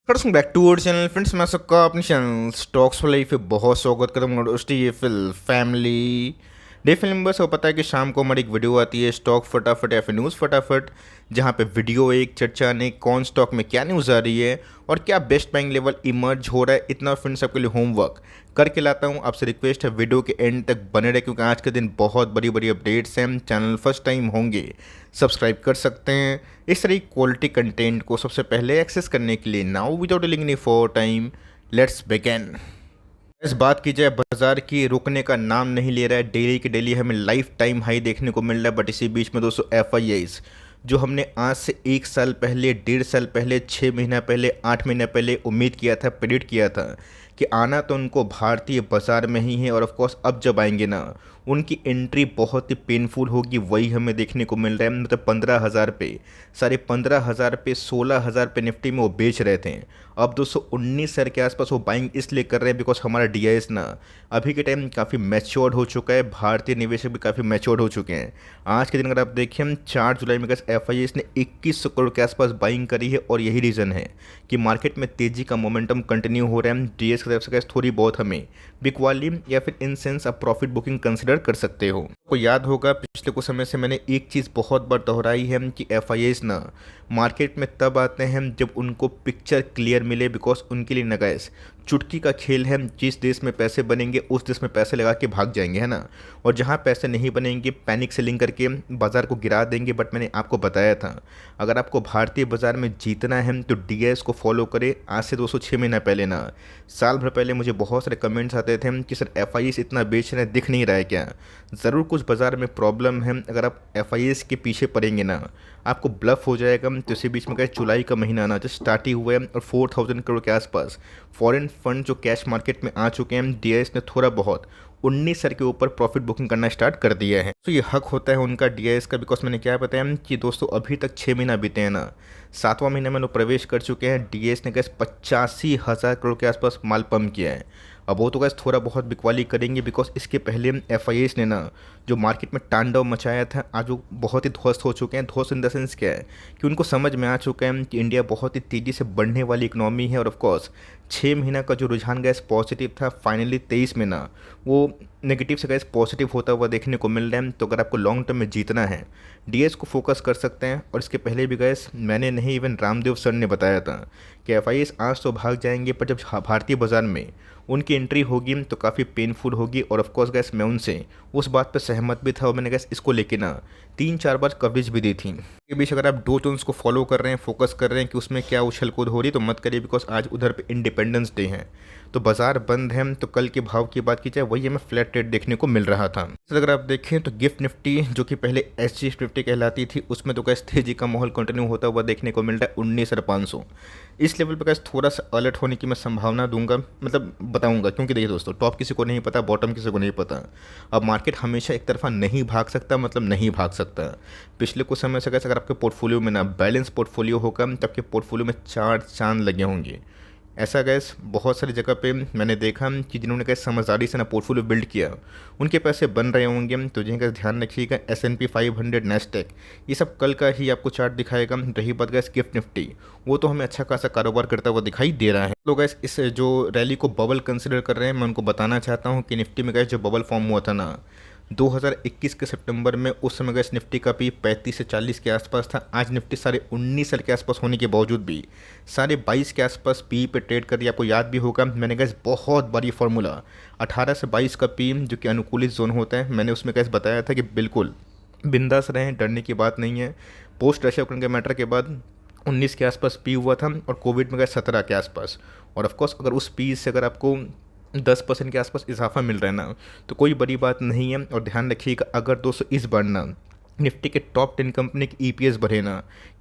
Welcome back to our channel friends. मैं सबका अपने चैनल स्टॉक्स फॉर लाइफ पे बहुत स्वागत करूँगा। दोस्तों ये फिल फैमिली डे फिल्म बस वो पता है कि शाम को हमारी एक वीडियो आती है स्टॉक फटाफट या फिर न्यूज़ फटाफट, जहाँ पे वीडियो एक चर्चा ने कौन स्टॉक में क्या न्यूज़ आ रही है और क्या बेस्ट बाइंग लेवल इमर्ज हो रहा है। इतना फ्रेंड्स आपके लिए होमवर्क करके लाता हूँ। आपसे रिक्वेस्ट है वीडियो के एंड तक बने रहे, क्योंकि आज के दिन बहुत बड़ी बड़ी अपडेट्स हैं। चैनल फर्स्ट टाइम होंगे सब्सक्राइब कर सकते हैं इस तरह क्वालिटी कंटेंट को सबसे पहले एक्सेस करने के लिए। Now without delaying any for time let's begin. इस बात की जाए बाजार की, रुकने का नाम नहीं ले रहा है। डेली की डेली हमें लाइफ टाइम हाई देखने को मिल रहा है। बट इसी बीच में दोस्तों एफआईआईज जो हमने आज से 1 साल पहले, 1.5 साल पहले, 6 महीना पहले, 8 महीना पहले उम्मीद किया था, प्रेडिक्ट किया था कि आना तो उनको भारतीय बाजार में ही है, और ऑफ कोर्स अब जब आएंगे ना उनकी एंट्री बहुत ही पेनफुल होगी। वही हमें देखने को मिल रहा है। मतलब 15,000 पे, 15,500 पे, 16,000 पे निफ्टी में वो बेच रहे थे। अब 219 के आसपास वो बाइंग इसलिए कर रहे हैं बिकॉज हमारा डीआईएस ना अभी के टाइम काफ़ी मैच्योर्ड हो चुका है। भारतीय निवेशक भी काफ़ी मैच्योर्ड हो चुके हैं। आज के दिन अगर आप देखें 4 जुलाई में एफआईएस ने 2100 करोड़ के आसपास बाइंग करी है, और यही रीज़न है कि मार्केट में तेज़ी का मोमेंटम कंटिन्यू हो रहा है। डीएस की तरफ से थोड़ी बहुत हमें बिकवाली या फिर इन सेंस आप प्रॉफिट बुकिंग कंसिडर कर सकते हो। आपको याद होगा पिछले कुछ समय से मैंने एक चीज़ बहुत बार दोहराई है कि एफआईएस ना मार्केट में तब आते हैं जब उनको पिक्चर क्लियर मिले। बिकॉज उनके लिए ना गैस चुटकी का खेल है। जिस देश में पैसे बनेंगे उस देश में पैसे लगा के भाग जाएंगे, है ना। और जहाँ पैसे नहीं बनेंगे पैनिक सेलिंग करके बाजार को गिरा देंगे। बट मैंने आपको बताया था अगर आपको भारतीय बाजार में जीतना है तो डीआईएस को फॉलो करें। आज से 206 महीना पहले ना, साल भर पहले मुझे बहुत सारे कमेंट्स आते थे कि सर एफआईएस इतना बेच रहे हैं, दिख नहीं रहा है क्या। ज़रूर कुछ बाजार में प्रॉब्लम है। अगर आप एफआईएस के पीछे पड़ेंगे ना आपको ब्लफ हो जाएगा। तो इसी बीच में क्या जुलाई का महीना ना जस्ट स्टार्ट ही हुआ है, और 4,000 करोड़ के आसपास फॉरेन फंड जो कैश मार्केट में आ चुके हैं। डीआईएस ने थोड़ा बहुत 19 के ऊपर प्रॉफिट बुकिंग करना स्टार्ट कर दिया है। तो ये हक होता है उनका डीआईएस का। बिकॉज मैंने क्या बताया कि दोस्तों अभी तक 6 महीना बीते हैं ना, 7वां महीने में लोग प्रवेश कर चुके हैं। डीआईएस ने कैसे 85,000 करोड़ के आसपास माल पंप किया है। अब वो तो गैस थोड़ा बहुत बिकवाली करेंगे। बिकॉज इसके पहले एफआईएस ने ना जो मार्केट में तांडव मचाया था, आज वो बहुत ही ध्वस्त हो चुके हैं। ध्वस्त इन द सेंस क्या है कि उनको समझ में आ चुका है कि इंडिया बहुत ही तेज़ी से बढ़ने वाली इकोनॉमी है। और ऑफकोर्स 6 महीना का जो रुझान गैस पॉजिटिव था, फाइनली 23 में ना वो नेगेटिव से गैस पॉजिटिव होता हुआ देखने को मिल रहा है। तो अगर आपको लॉन्ग टर्म में जीतना है डीएस को फोकस कर सकते हैं। और इसके पहले भी गैस मैंने नहीं, इवन रामदेव सर ने बताया था कि एफआईएस आज तो भाग जाएंगे, पर जब भारतीय बाजार में उनकी एंट्री होगी तो काफ़ी पेनफुल होगी। और ऑफ कोर्स गैस मैं उनसे उस बात पर सहमत भी था, और मैंने गैस इसको लेके ना 3-4 बार कवरेज भी दी थी। के बीच अगर आप डो जोन्स को फॉलो कर रहे हैं, फोकस कर रहे हैं कि उसमें क्या उछल कूद हो रही, तो मत करिए। बिकॉज आज उधर पे इंडिपेंडेंस डे है तो बाजार बंद है। तो कल के भाव की बात की जाए वही हमें फ्लैट रेट देखने को मिल रहा था। अगर आप देखें तो गिफ्ट निफ्टी जो कि पहले SG50 कहलाती थी, उसमें तो गैस तेजी का माहौल कंटिन्यू होता हुआ देखने को मिल रहा है 19,500। इस लेवल पर गैस थोड़ा सा अलर्ट होने की मैं संभावना दूंगा, मतलब बताऊंगा। क्योंकि देखिए दोस्तों टॉप किसी को नहीं पता, बॉटम किसी को नहीं पता। अब मार्केट हमेशा एक तरफा नहीं भाग सकता, मतलब नहीं भाग सकता। पिछले कुछ समय से कैसे अगर आपके पोर्टफोलियो में ना बैलेंस पोर्टफोलियो होगा तब के पोर्टफोलियो में 4 चांद लगे होंगे। ऐसा गैस बहुत सारी जगह पे मैंने देखा कि जिन्होंने गैस समझदारी से ना पोर्टफोलियो बिल्ड किया उनके पैसे बन रहे होंगे। तो जिनका ध्यान रखिएगा S&P 500, नेस्टेक, ये सब कल का ही आपको चार्ट दिखाएगा। रही बात गैस गिफ्ट निफ्टी, वो तो हमें अच्छा खासा कारोबार करता हुआ दिखाई दे रहा है। तो गैस इस जो रैली को बबल कंसिडर कर रहे हैं, मैं उनको बताना चाहता हूँ कि निफ्टी में गैस जो बबल फॉर्म हुआ था ना 2021 के सितंबर में, उस समय गैस निफ्टी का पी 35 से 40 के आसपास था। आज निफ्टी 19.5 के आसपास होने के बावजूद भी 22.5 के आसपास पी पे ट्रेड कर रही है। आपको याद भी होगा मैंने गैस बहुत बड़ी फार्मूला 18 से 22 का पी जो कि अनुकूलित जोन होता है, मैंने उसमें गैस बताया था कि बिल्कुल बिंदास रहें, डरने की बात नहीं है। पोस्ट रशिया यूक्रेन के मैटर के बाद 19 के आसपास पी हुआ था, और कोविड में गए 17 के आसपास। और ऑफकोर्स अगर उस पी से अगर आपको 10% के आसपास इजाफा मिल रहा है ना तो कोई बड़ी बात नहीं है। और ध्यान रखिएगा अगर दोस्तों इस बार ना निफ्टी के टॉप 10 कंपनी की ईपीएस बढ़े ना,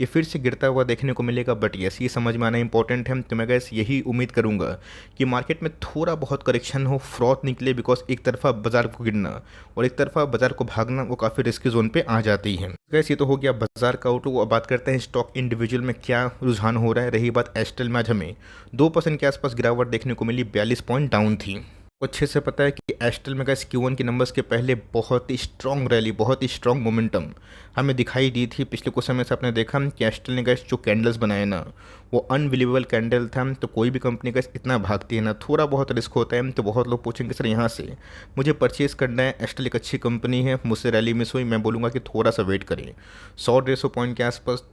ये फिर से गिरता हुआ देखने को मिलेगा। बट यस, ये समझ में आना इंपॉर्टेंट है। तो मैं गैस यही उम्मीद करूंगा कि मार्केट में थोड़ा बहुत करेक्शन हो, फ्रॉथ निकले। बिकॉज एक तरफा बाजार को गिरना और एक तरफा बाजार को भागना वो काफ़ी रिस्की जोन पे आ जाती है। गैस ये तो हो गया बाजार का आउटलुक। अब बात करते हैं स्टॉक इंडिविजुअल में क्या रुझान हो रहा है। रही बात एस्टेल में, आज हमें 2% के आसपास गिरावट देखने को मिली, 42 पॉइंट डाउन थी। को अच्छे से पता है कि एस्ट्रल में गैस Q1 के नंबर्स के पहले बहुत ही स्ट्रॉन्ग रैली, बहुत ही स्ट्रॉन्ग मोमेंटम हमें दिखाई दी थी। पिछले कुछ समय से आपने देखा कि एस्ट्रल ने गैस जो कैंडल्स बनाए ना, वो अनबिलीवेबल कैंडल था। तो कोई भी कंपनी गैस इतना भागती है ना, थोड़ा बहुत रिस्क होता है। तो बहुत लोग पूछेंगे सर यहाँ से मुझे परचेज करना है, एस्ट्रल एक अच्छी कंपनी है, मुझसे रैली मिस हुई, मैं बोलूँगा कि थोड़ा सा वेट करें। 100-150 पॉइंट के आसपास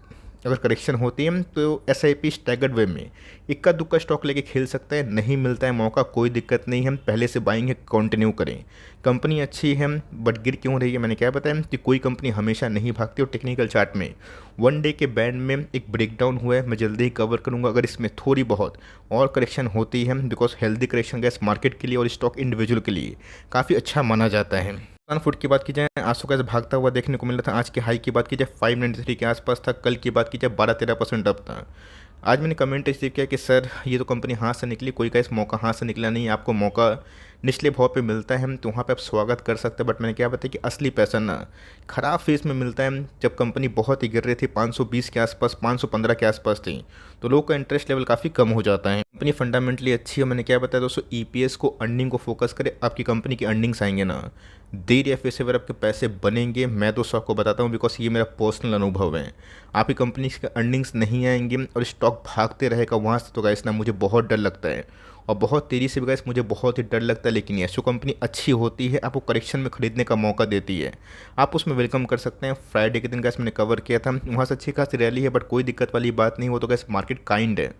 अगर करेक्शन होती है तो एस आई पी स्टैगर्ड वे में इक्का दुक्का स्टॉक लेके खेल सकता है। नहीं मिलता है मौका, कोई दिक्कत नहीं है, हम पहले से बाइंग है, कंटिन्यू करें। कंपनी अच्छी है बट गिर क्यों रही है, मैंने क्या बताया कि कोई कंपनी हमेशा नहीं भागती। और टेक्निकल चार्ट में वन डे के बैंड में एक ब्रेकडाउन हुआ है, मैं जल्दी ही कवर करूंगा। अगर इसमें थोड़ी बहुत और करेक्शन होती है, because healthy correction gas market के लिए और स्टॉक इंडिविजुअल के लिए काफ़ी अच्छा माना जाता है। फुट की बात की जाए, आंसू कैसे भागता हुआ देखने को मिल रहा था। आज के हाई की बात की जाए 593 के आसपास था, कल की बात की जाए 12-13% अप था। आज मैंने कमेंट रिसीव किया कि सर ये तो कंपनी हाथ से निकली, कोई का इस मौका हाथ से निकला नहीं, आपको मौका निचले भाव पे मिलता है तो वहाँ पे आप स्वागत कर सकते हैं। बट मैंने क्या बताया कि असली पैसा ना खराब फेस में मिलता है। जब कंपनी बहुत ही गिर रही थी, 520 के आसपास, 515 के आसपास थी, तो लोग का इंटरेस्ट लेवल काफ़ी कम हो जाता है। कंपनी फंडामेंटली अच्छी है। मैंने क्या बताया दोस्तों, ईपीएस को, अर्निंग को फोकस करें। आपकी कंपनी की अर्निंग्स आएंगे ना, देर या फिर अगर आपके पैसे बनेंगे। मैं दोस्तों आपको बताता हूँ बिकॉज ये मेरा पर्सनल अनुभव है। आपकी कंपनी के अर्निंग्स नहीं आएंगी और स्टॉक भागते रहेगा वहाँ से, तो गाइस ना मुझे बहुत डर लगता है। और बहुत तेज़ी से भी गाइस मुझे बहुत ही डर लगता है। लेकिन ये जो कंपनी अच्छी होती है, आपको करेक्शन में खरीदने का मौका देती है, आप उसमें वेलकम कर सकते हैं। फ्राइडे के दिन गाइस मैंने कवर किया था, वहाँ से अच्छी खासी रैली है बट कोई दिक्कत वाली बात नहीं। वो तो गाइस मार्केट काइंड है,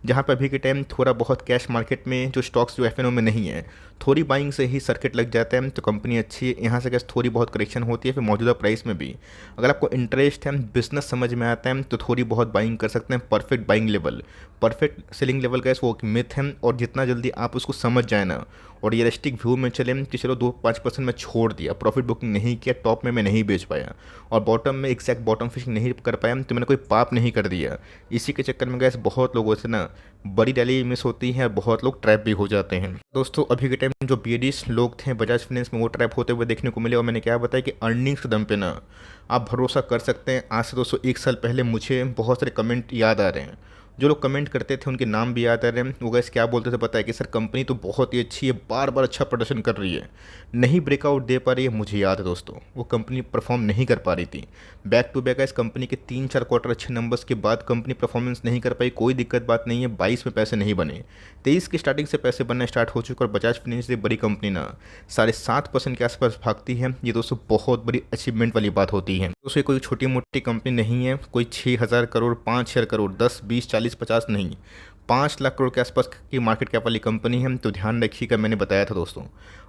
जहाँ पर अभी के टाइम थोड़ा बहुत कैश मार्केट में जो स्टॉक्स जो एफएनओ में नहीं है, थोड़ी बाइंग से ही सर्किट लग जाता है। तो कंपनी अच्छी है, यहाँ से गैस थोड़ी बहुत करेक्शन होती है। फिर मौजूदा प्राइस में भी अगर आपको इंटरेस्ट है, बिजनेस समझ में आता है, तो थोड़ी बहुत बाइंग कर सकते हैं। Perfect buying level, perfect selling level gas वो एक मिथ है। और जितना जल्दी आप उसको समझ जाए ना और रियलिस्टिक व्यू में चले कि चलो 2-5% में छोड़ दिया, प्रॉफिट बुकिंग नहीं किया, टॉप में मैं नहीं बेच पाया और बॉटम में एग्जैक्ट बॉटम फिशिंग नहीं कर पाया, तो मैंने कोई पाप नहीं कर दिया। इसी के चक्कर में गैस बहुत लोगों से ना बड़ी रैली मिस होती है, बहुत लोग ट्रैप भी हो जाते हैं। दोस्तों अभी के टाइम जो बीडीज लोग थे बजाज फाइनेंस में, वो ट्रैप होते हुए देखने को मिले। और मैंने क्या बताया कि अर्निंग्स के दम पे ना आप भरोसा कर सकते हैं। आज से दोस्तों 1 साल पहले मुझे बहुत सारे कमेंट याद आ रहे हैं, जो लोग कमेंट करते थे उनके नाम भी याद आ रहे हैं। वो गैस क्या बोलते थे पता है कि सर कंपनी तो बहुत ही अच्छी है, बार बार अच्छा प्रदर्शन कर रही है, नहीं ब्रेकआउट दे पा रही है। मुझे याद है दोस्तों, वो कंपनी परफॉर्म नहीं कर पा रही थी। बैक टू बैक इस कंपनी के 3-4 क्वार्टर अच्छे नंबर्स के बाद कंपनी परफॉर्मेंस नहीं कर पाई। कोई दिक्कत बात नहीं है, 22 में पैसे नहीं बने, 23 की स्टार्टिंग से पैसे बनना स्टार्ट हो चुके। और बजाज फाइनेंस से बड़ी कंपनी ना 7.5% के आसपास भागती है, ये दोस्तों बहुत बड़ी अचीवमेंट वाली बात होती है। दोस्तों कोई छोटी मोटी कंपनी नहीं है, कोई 6,000 करोड़, 5,000 करोड़, 10, 20, 40, 50 नहीं, 5 लाख करोड़ के आसपास की मार्केट कैप वाली कंपनी है। तो ध्यान रखिएगा, मैंने बताया था दोस्तों,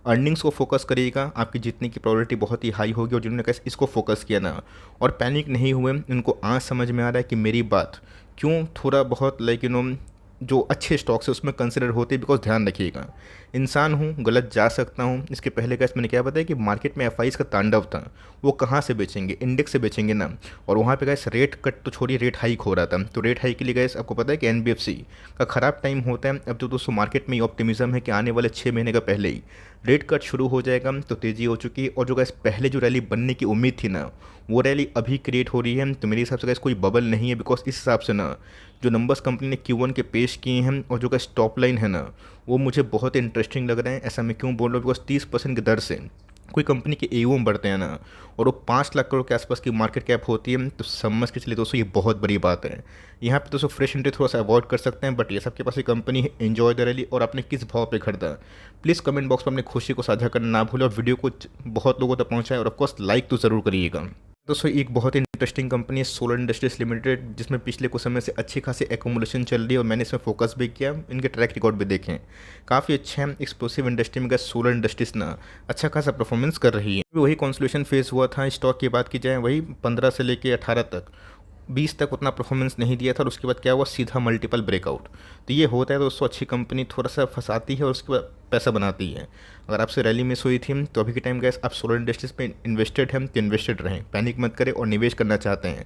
अर्निंग्स को फोकस करिएगा, आपकी जीतने की प्रोबेबिलिटी बहुत ही हाई होगी। और जिन्होंने कैसे इसको फोकस किया ना और पैनिक नहीं हुए, उनको आज समझ में आ रहा है कि मेरी बात क्यों थोड़ा बहुत जो अच्छे स्टॉक्स है उसमें कंसिडर होते हैं। बिकॉज ध्यान रखिएगा, इंसान हूँ, गलत जा सकता हूँ। इसके पहले कैसे मैंने क्या बताया कि मार्केट में एफआईज का तांडव था, वो कहाँ से बेचेंगे, इंडेक्स से बेचेंगे ना। और वहाँ पे गैस रेट कट तो छोड़िए, रेट हाइक हो रहा था। तो रेट हाइक के लिए गैस आपको पता है कि एनबीएफसी का ख़राब टाइम होता है। अब तो दोस्तों मार्केट में ऑप्टिमिज्म है कि आने वाले 6 महीने का पहले ही रेट कट शुरू हो जाएगा, तो तेज़ी हो चुकी है। और जो गैस पहले जो रैली बनने की उम्मीद थी ना, वो रैली अभी क्रिएट हो रही है। तो मेरे हिसाब से गैस कोई बबल नहीं है। बिकॉज इस हिसाब से ना जो नंबर्स कंपनी ने Q1 के पेश किए हैं और जो गैस टॉप लाइन है ना, वो मुझे बहुत इंटरेस्टिंग लग रहे हैं। ऐसा मैं क्यों बोल रहा हूँ, बिकॉज 30% की दर से कोई कंपनी के एयूएम बढ़ते हैं ना, और वो 5 लाख करोड़ के आसपास की मार्केट कैप होती है, तो समझ के चलिए दोस्तों ये बहुत बड़ी बात है। यहाँ पे दोस्तों फ्रेश एंट्री थोड़ा सा अवॉइड कर सकते हैं। बट ये सबके पास ये कंपनी है, एंजॉय द रैली। और आपने किस भाव पे खरीदा, प्लीज़ कमेंट बॉक्स में अपनी खुशी को साझा करना ना भूलें और वीडियो को बहुत लोगों तक पहुँचाएं। और ऑफकोर्स लाइक तो ज़रूर करिएगा। दोस्तों एक बहुत इंटरेस्टिंग कंपनी है सोलर इंडस्ट्रीज लिमिटेड, जिसमें पिछले कुछ समय से अच्छी खासी एकोमुलेशन चल रही है और मैंने इसमें फोकस भी किया। इनके ट्रैक रिकॉर्ड भी देखें, काफ़ी अच्छे हैं। एक्सप्लोसिव इंडस्ट्री में सोलर इंडस्ट्रीज ना अच्छा खासा परफॉर्मेंस कर रही है। वही कॉन्सोलेशन फेज हुआ था स्टॉक की बात की जाए, वही 15 से लेकर 18 तक, 20 तक उतना परफॉर्मेंस नहीं दिया था। और उसके बाद क्या हुआ, सीधा मल्टीपल ब्रेकआउट। तो ये होता है दोस्तों, अच्छी कंपनी थोड़ा सा फंसाती है और उसके बाद पैसा बनाती है। अगर आपसे रैली मिस हुई थी तो अभी के टाइम गैस आप सोलर इंडस्ट्रीज पे इन्वेस्टेड हैं तो इन्वेस्टेड रहें, पैनिक मत करें। और निवेश करना चाहते हैं,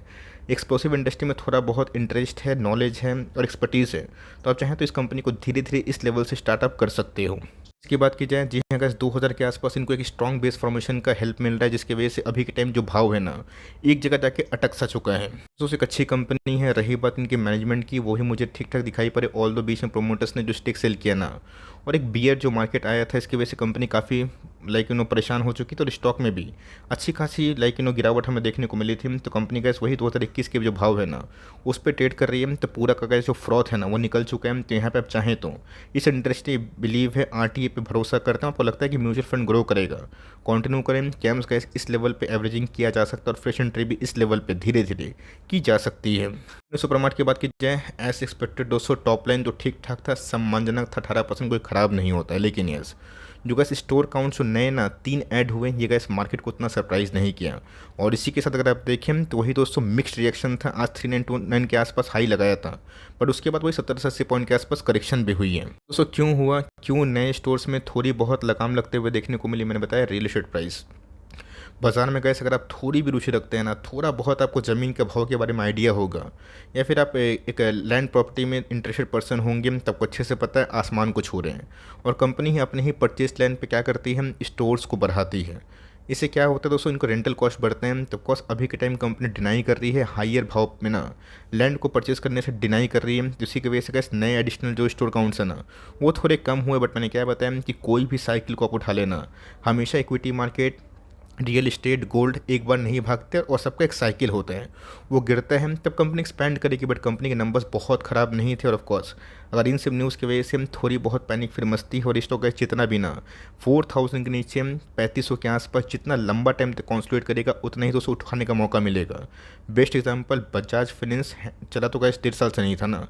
एक्सप्लोसिव इंडस्ट्री में थोड़ा बहुत इंटरेस्ट है, नॉलेज है और एक्सपर्टीज़ है, तो आप चाहें तो इस कंपनी को धीरे धीरे इस लेवल से स्टार्टअप कर सकते हो। इसकी बात की जाए, जी हाँ गैस 2000 के आसपास इनको एक स्ट्रॉन्ग बेस फॉर्मेशन का हेल्प मिल रहा है, जिसकी वजह से अभी के टाइम जो भाव है ना एक जगह जाके अटक सा चुका है। तो एक अच्छी कंपनी है। रही बात इनके मैनेजमेंट की, वही मुझे ठीक ठाक दिखाई पड़े। ऑल दो बीच में प्रोमोटर्स ने जो स्टेक सेल किया ना, और एक बियर जो मार्केट आया था, इसकी वजह से कंपनी काफ़ी परेशान हो चुकी थी और स्टॉक में भी अच्छी खासी गिरावट हमें देखने को मिली थी। तो कंपनी गैस वही 2021 के जो भाव है ना उस पर ट्रेड कर रही है। तो पूरा का गैस जो फ्रॉथ है ना वो निकल चुका है। तो यहाँ पे आप चाहें तो इस इंडस्ट्री बिलीव है, आरटीए पे भरोसा करते हैं, आपको लगता है कि म्यूचुअल फंड ग्रो करेगा, कंटिन्यू करें, कैम्स गैस इस लेवल पे एवरेजिंग किया जा सकता है और फ्रेश एंट्री भी इस लेवल पे धीरे धीरे की जा सकती है। सुपरमार्ट की बात की जाए, एज एक्सपेक्टेड दोस्तों टॉप लाइन तो ठीक ठाक था, सम्मानजनक था, 18% कोई ख़राब नहीं होता है। लेकिन यस जो गैस स्टोर काउंट जो नए ना 3 ऐड हुए, ये गैस मार्केट को उतना सरप्राइज़ नहीं किया। और इसी के साथ अगर आप देखें तो वही दोस्तों मिक्स्ड रिएक्शन था। आज 3929 के आसपास हाई लगाया था, बट उसके बाद वही 70 से 80 पॉइंट के आसपास करेक्शन भी हुई है। दोस्तों क्यों हुआ, क्यों नए स्टोर्स में थोड़ी बहुत लगाम लगते हुए देखने को मिली, मैंने बताया रियल एस्टेट प्राइस बाज़ार में गैस अगर आप थोड़ी भी रुचि रखते हैं ना, थोड़ा बहुत आपको ज़मीन के भाव के बारे में आइडिया होगा, या फिर आप एक लैंड प्रॉपर्टी में इंटरेस्टेड पर्सन होंगे, तब को अच्छे से पता है आसमान को छू रहे हैं। और कंपनी ही अपने ही परचेज लैंड पे क्या करती है, स्टोर्स को बढ़ाती है। इससे क्या होता है दोस्तों, इनको रेंटल कॉस्ट बढ़ते हैं। तो कॉस्ट अभी के टाइम कंपनी डिनाई कर रही है, हायर भाव में ना लैंड को परचेज करने से डिनाई कर रही है। इसी की वजह से गैस नए एडिशनल जो स्टोर काउंट्स है ना वो थोड़े कम हुए। बट मैंने क्या बताया कि कोई भी साइकिल को आप उठा लेना, हमेशा equity market, real estate, gold एक बार नहीं भागते और सबका एक साइकिल होता है, वो गिरता है तब कंपनी एक्सपैंड करेगी। बट कंपनी के नंबर्स बहुत ख़राब नहीं थे। और ऑफ कोर्स अगर इन सब न्यूज़ की वजह से हम थोड़ी बहुत पैनिक फिर मस्ती और स्टॉक गैस जितना भी ना 4000 के नीचे 3500 के आसपास जितना लंबा टाइम तक कॉन्सोलिडेट करेगा उतना ही दोस्तों उठाने का मौका मिलेगा। बेस्ट एग्जांपल बजाज फाइनेंस चला तो गैस 1.5 साल से नहीं था ना,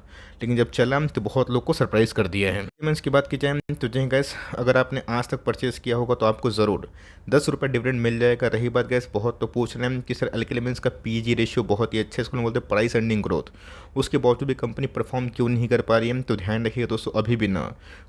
लेकिन जब चला तो बहुत लोग को सरप्राइज़ कर दिया है। पेमेंट्स की बात की जाए तो जी गैस अगर आपने आज तक परचेज़ किया होगा तो आपको ज़रूर 10 रुपये डिविडेंड मिल जाएगा। रही बात गैस बहुत तो पूछ रहे हैं कि सर अल्केमी का पीजी रेशियो बहुत ही अच्छा है, इसको बोलते हैं प्राइस अर्निंग ग्रोथ, उसके बावजूद भी कंपनी परफॉर्म क्यों नहीं कर पा रही है। तो ध्यान रखिएगा दोस्तों, अभी भी ना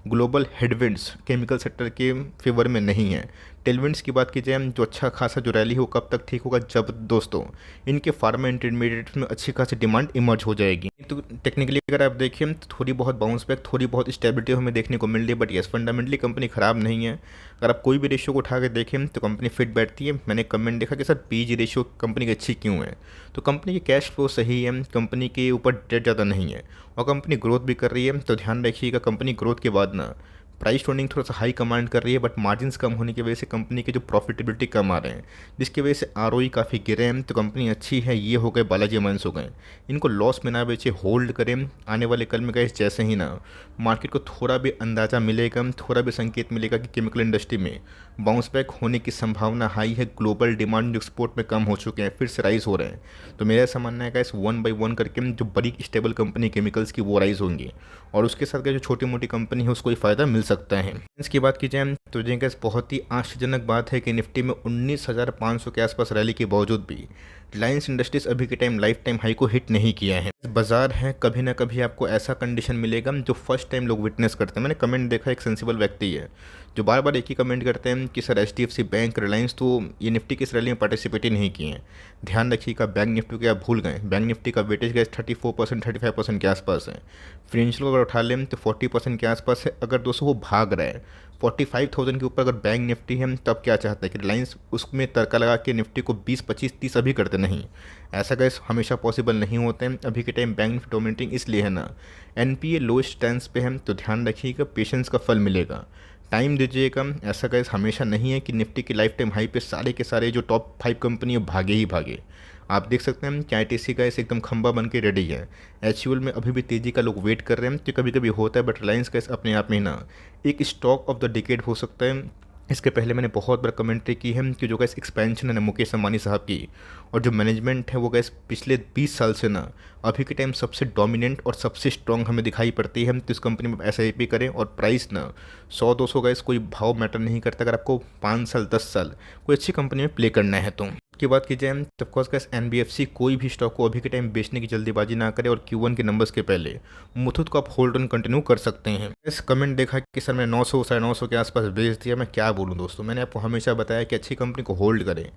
ग्लोबल हेडविंड्स केमिकल सेक्टर के फेवर में नहीं है। टेलविंड्स की बात की जाए जो अच्छा खासा जो रैली हो कब तक ठीक होगा, जब दोस्तों इनके फार्मा इंटरमीडिएट्स में अच्छी खासी डिमांड इमर्ज हो जाएगी। तो टेक्निकली अगर आप देखें तो थोड़ी बहुत बाउंस बैक, थोड़ी बहुत स्टेबिलिटी हमें देखने को मिल रही है। बट यस फंडामेंटली कंपनी ख़राब नहीं है। अगर आप कोई भी रेशियो को उठा के देखें तो कंपनी फिट बैठती है। मैंने कमेंट देखा कि सर पीजी रेशियो कंपनी की अच्छी क्यों है, तो कंपनी की कैश फ्लो सही है, कंपनी के ऊपर डेट ज़्यादा नहीं है और कंपनी ग्रोथ भी कर रही है। तो ध्यान रखिएगा कंपनी ग्रोथ के बाद ना प्राइस टर्निंग थोड़ा सा हाई कमांड कर रही है, बट मार्जिन्स कम होने की वजह से कंपनी के जो प्रॉफिटेबिलिटी कम आ रहे हैं, जिसकी वजह से आरओई काफ़ी गिरे हैं। तो कंपनी अच्छी है, ये हो गए बालाजी अमाइंस हो गए, इनको लॉस में ना बेचे, होल्ड करें। आने वाले कल में गए जैसे ही ना मार्केट को थोड़ा भी अंदाज़ा मिलेगा, थोड़ा भी संकेत मिलेगा कि केमिकल इंडस्ट्री में बाउंस बैक होने की संभावना हाई है, ग्लोबल डिमांड जो एक्सपोर्ट में कम हो चुके हैं फिर से राइज हो रहे हैं, तो मेरा ऐसा मानना है कि इस 1 बाई 1 करके जो बड़ी स्टेबल कंपनी केमिकल्स की वो राइज होंगी और उसके साथ जो छोटी मोटी कंपनी है उसको ही फ़ायदा मिल सकता है। इसकी बात की जाए तो जी गैस बहुत ही आश्चर्यजनक बात है कि निफ्टी में 19,500 के आसपास रैली के बावजूद भी रिलायंस इंडस्ट्रीज अभी के टाइम लाइफ टाइम हाई को हिट नहीं किया है। बाजार है, कभी ना कभी आपको ऐसा कंडीशन मिलेगा जो फर्स्ट टाइम लोग विटनेस करते हैं। मैंने कमेंट देखा, एक सेंसिबल व्यक्ति है जो बार बार एक ही कमेंट करते हैं कि सर HDFC बैंक, रिलायंस तो ये निफ्टी की इस रैली में पार्टिसिपेट ही नहीं किए हैं। ध्यान रखिएगा बैंक निफ्टी के आप भूल गए, बैंक निफ्टी का वेटेज गैस 34% 35% के आसपास है। फाइनेंशियल अगर उठा लें तो 40% के आसपास है। अगर दोस्तों वो भाग रहा है 45,000 के ऊपर अगर बैंक निफ्टी है, तब क्या चाहता है कि रिलायंस उसमें तड़का लगा के निफ्टी को 20 25 30 अभी करते नहीं, ऐसा गैस हमेशा पॉसिबल नहीं होते हैं। अभी के टाइम बैंक निफ्टी डोमिनेटिंग इसलिए है ना, NPA लो स्टैंस पे है। तो ध्यान रखिएगा पेशेंस का फल मिलेगा, टाइम दीजिएगा। ऐसा गैस हमेशा नहीं है कि निफ्टी की लाइफ टाइम हाई पे सारे के सारे जो टॉप 5 कंपनी है भागे ही भागे। आप देख सकते हैं कि ITC का ऐसे एकदम खंबा बन के रेडी है। HUL में अभी भी तेज़ी का लोग वेट कर रहे हैं, तो कभी कभी होता है। बट रिलायंस का अपने आप में ना एक स्टॉक ऑफ द डिकेड हो सकता है। इसके पहले मैंने बहुत बार कमेंट्री की है कि जो गैस एक्सपेंशन है ना मुकेश अंबानी साहब की, और जो मैनेजमेंट है वो गैस पिछले 20 साल से ना अभी के टाइम सबसे डोमिनेंट और सबसे स्ट्रॉन्ग हमें दिखाई पड़ती है। तो इस कंपनी में SIP करें और प्राइस ना 100-200 गैस कोई भाव मैटर नहीं करता। अगर आपको 5 साल 10 साल कोई अच्छी कंपनी में प्ले करना है तो की बात की जाए तो ऑफकोर्स गैस NBFC कोई भी स्टॉक को अभी के टाइम बेचने की जल्दीबाजी ना करे और Q1 के नंबर्स के पहले मुथूट को आप होल्ड ऑन कंटिन्यू कर सकते हैं। इस कमेंट देखा कि सर मैं 900 950 के आसपास बेच दिया, मैं क्या बोलूं दोस्तों, मैंने आपको हमेशा बताया कि अच्छी कंपनी को होल्ड करें।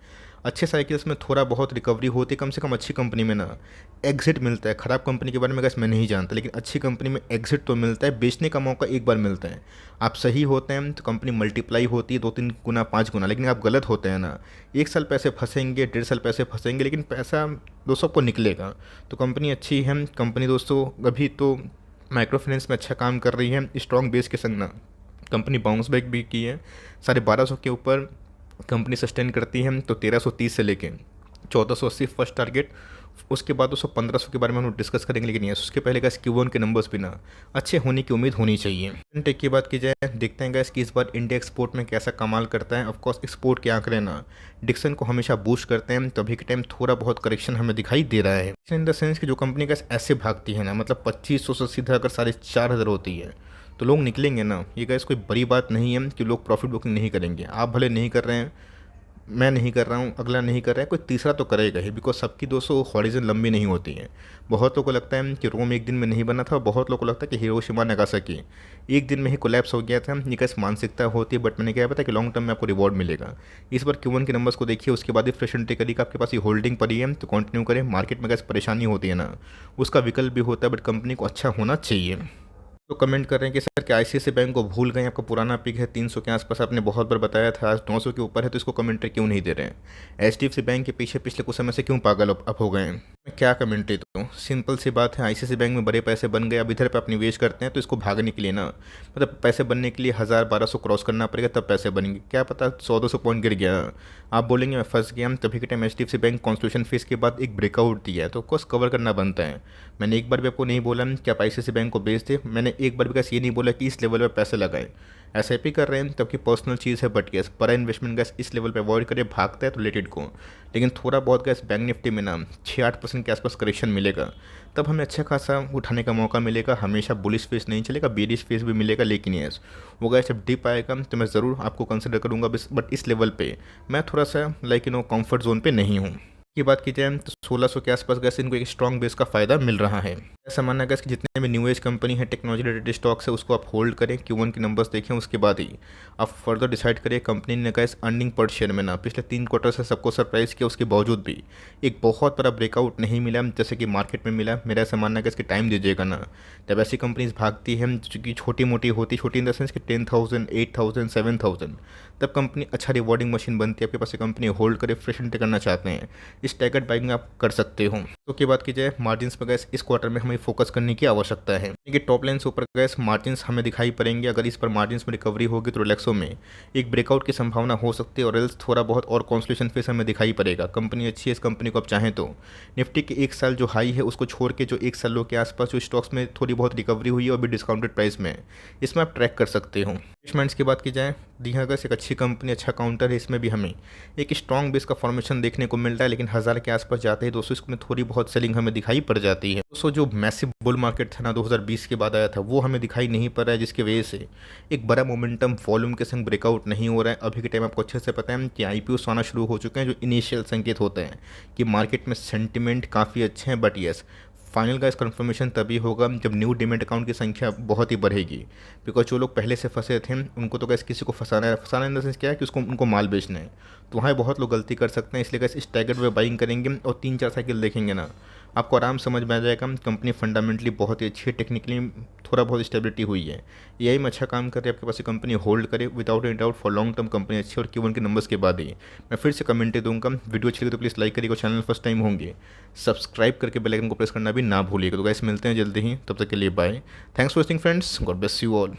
अच्छे साइकिल्स में थोड़ा बहुत रिकवरी होती है, कम से कम अच्छी कंपनी में ना एग्जिट मिलता है। ख़राब कंपनी के बारे में गैस मैं नहीं जानता, लेकिन अच्छी कंपनी में एग्जिट तो मिलता है, बेचने का मौका एक बार मिलता है। आप सही होते हैं तो कंपनी मल्टीप्लाई होती है 2-3 गुना 5 गुना, लेकिन आप गलत होते हैं ना 1 साल पैसे फंसेंगे, 1.5 साल पैसे फंसेंगे, लेकिन पैसा दोस्तों आपको निकलेगा। तो कंपनी अच्छी है। कंपनी दोस्तों अभी तो माइक्रो फाइनेंस में अच्छा काम कर रही है, स्ट्रॉन्ग बेस के संग ना कंपनी बाउंस बैक भी की है, 1250 के ऊपर कंपनी सस्टेन करती है, तो 1330 से लेके 1480 फर्स्ट टारगेट, उसके बाद 1500 के बारे में हम लोग डिस्कस करेंगे, लेकिन यस उसके पहले गैस Q1 के नंबर्स भी ना अच्छे होने की उम्मीद होनी चाहिए। टेक की बात की जाए, देखते हैं गैस कि इस बार इंडिया एक्सपोर्ट में कैसा कमाल करता है। ऑफकोर्स एक्सपोर्ट के आंकड़े ना डिक्सन को हमेशा बूस्ट करते हैं, तो अभी के टाइम थोड़ा बहुत करेक्शन हमें दिखाई दे रहा है, इन द सेंस कि जो कंपनी गैस ऐसे भागती है ना, मतलब 2500 से सीधा अगर 4500 होती है तो लोग निकलेंगे ना। ये गैस कोई बड़ी बात नहीं है कि लोग प्रॉफिट बुकिंग नहीं करेंगे। आप भले नहीं कर रहे हैं, मैं नहीं कर रहा हूँ, अगला नहीं कर रहा है, कोई तीसरा तो करेगा ही, बिकॉज सबकी 200 हॉरिजन लंबी नहीं होती है। बहुत लोगों को लगता है कि रोम एक दिन में नहीं बना था, बहुत लोगों को लगता है कि हिरोशिमा नागासाकी एक दिन में ही कोलैप्स हो गया था। ये कैसे मानसिकता होती है, बट मैंने क्या पता कि लॉन्ग टर्म में आपको रिवॉर्ड मिलेगा। इस बार Q1 के नंबर्स को देखिए, उसके बाद ही फ्रेश एंट्री करिए, आपके पास ये होल्डिंग पड़ी है तो कंटिन्यू करें। मार्केट में कैसे परेशानी होती है ना, उसका विकल्प भी होता है, बट कंपनी को अच्छा होना चाहिए। तो कमेंट कर रहे हैं कि सर क्या ICICI बैंक को भूल गए, आपका पुराना पिक है 300 के आसपास, आपने बहुत बार बताया था, आज 900 के ऊपर है, तो इसको कमेंट्री क्यों नहीं दे रहे हैं। HDFC बैंक के पीछे पिछले कुछ समय से क्यों पागल अप हो गए हैं। मैं क्या कमेंट्री दूँ, सिंपल सी बात है, ICICI बैंक में बड़े पैसे बन गए, अब इधर पे आप निवेश करते हैं तो इसको भागने के लिए ना, मतलब पैसे बनने के लिए 1000-1200 क्रॉस करना पड़ेगा तब पैसे बनेंगे। क्या पता 100-200 पॉइंट गिर गया, आप बोलेंगे मैं फंस गया। तभी के time HDFC bank constitution fees के बाद एक ब्रेकआउट दिया है, तो ऑफकोर्स कवर करना बनता है। मैंने एक बार भी आपको नहीं बोला कि आप ICICI बैंक को बेच दे, मैंने एक बार भी कैसे ये नहीं बोला कि इस लेवल पे पैसे लगाएं। SIP कर रहे हैं तब की पर्सनल चीज़ है, बट गैस बड़ा इन्वेस्टमेंट गैस इस लेवल पे अवॉइड करें, भागता है तो लेटेड को। लेकिन थोड़ा बहुत गैस बैंक निफ्टी में ना 6-8% के आसपास करेक्शन मिलेगा, तब हमें अच्छा खासा उठाने का मौका मिलेगा। हमेशा बुलिश फेस नहीं चलेगा, बेरिश फेस भी मिलेगा, लेकिन यस वो गैस जब डिप आएगा तो मैं ज़रूर आपको कंसिडर करूँगा, बट इस लेवल पे मैं थोड़ा सा कंफर्ट जोन पे नहीं हूँ। की बात की जाए तो 1600 के आसपास गैस इनको एक स्ट्रॉन्ग बेस का फ़ायदा मिल रहा है। ऐसा मानना गैस कि जितने भी न्यू एज कंपनी है, टेक्नोलॉजी रिलेटेड स्टॉक्स है, उसको आप होल्ड करें, Q1 के नंबर्स देखें, उसके बाद ही आप फर्दर डिसाइड करिए। कंपनी ने गैस अर्निंग पर शेयर में ना पिछले 3 क्वार्टर से सबको सरप्राइज किया, उसके बावजूद भी एक बहुत बड़ा ब्रेकआउट नहीं मिला जैसे कि मार्केट में मिला। मेरा ऐसा मानना है कि इसकी टाइम दीजिएगा ना, जब ऐसी कंपनीज भागती है जो कि छोटी मोटी होती, छोटी इन द सेंस कि 10,000, 8,000, 7,000, तब कंपनी अच्छा रिवॉर्डिंग मशीन बनती है। आपके पास कंपनी होल्ड करे, फ्रेश एंट्री करना चाहते हैं, इस टैगेट बाइंग आप कर सकते हो। तो की बात की जाए मार्जिन्स पर गैस इस क्वार्टर में हमें फोकस करने की आवश्यकता है, क्योंकि टॉप लाइन से ऊपर गैस मार्जिन्स हमें दिखाई पड़ेंगे। अगर इस पर मार्जिन्स में रिकवरी होगी तो रिलैक्सो में एक ब्रेकआउट की संभावना हो सकती है, और एल्स थोड़ा बहुत और कॉन्सोलिडेशन फेस हमें दिखाई पड़ेगा। कंपनी अच्छी है, इस कंपनी को आप चाहें तो निफ्टी के 1 साल जो हाई है उसको छोड़ के जो 1 सालों के आसपास जो स्टॉक्स में थोड़ी बहुत रिकवरी हुई है और भी डिस्काउंटेड प्राइस में, इसमें आप ट्रैक कर सकते हो। इन्वेस्टमेंट्स की बात की जाए, दिहागस एक अच्छी कंपनी, अच्छा काउंटर है, इसमें भी हमें एक स्ट्रॉन्ग बेस का फॉर्मेशन देखने को मिलता है, लेकिन 1000 के आसपास जाते हैं दोस्तों इसमें थोड़ी बहुत सेलिंग हमें दिखाई पड़ जाती है। दोस्तों जो मैसिव बुल मार्केट था ना 2020 के बाद आया था, वो हमें दिखाई नहीं पड़ रहा है, जिसकी वजह से एक बड़ा मोमेंटम वॉल्यूम के संग ब्रेकआउट नहीं हो रहा है। अभी के टाइम आपको अच्छे से पता है कि IPOs आना शुरू हो चुके हैं, जो इनिशियल संकेत होते हैं कि मार्केट में सेंटिमेंट काफ़ी अच्छे हैं। बट यस फाइनल का इस कन्फर्मेशन तभी होगा जब न्यू डिमेट अकाउंट की संख्या बहुत ही बढ़ेगी, बिकॉज जो लोग पहले से फंसे थे उनको तो कैसे किसी को फंसाना है, फंसाना इन द सेंस क्या है कि उसको उनको माल बेचना है, तो वहाँ बहुत लोग गलती कर सकते हैं। इसलिए कैसे इस टैगेट में बाइंग करेंगे और 3-4 साइकिल देखेंगे ना, आपको आराम समझ में आ जाएगा कंपनी फंडामेंटली बहुत ही अच्छी है, टेक्निकली थोड़ा बहुत स्टेबिलिटी हुई है, यही में अच्छा काम कर रही है। आपके पास कंपनी होल्ड करे without any doubt, for long term company अच्छी। और Q1 के नंबर्स के बाद ही मैं फिर से कमेंट दूंगा। वीडियो अच्छी लगी तो प्लीज़ लाइक करिएगा, चैनल फर्स्ट टाइम होंगे सब्सक्राइब करके बेल आइकन को प्रेस करना भी ना भूलिएगा। तो गाइस मिलते हैं जल्दी ही, तब तक के लिए bye, thanks for watching friends, God bless you all.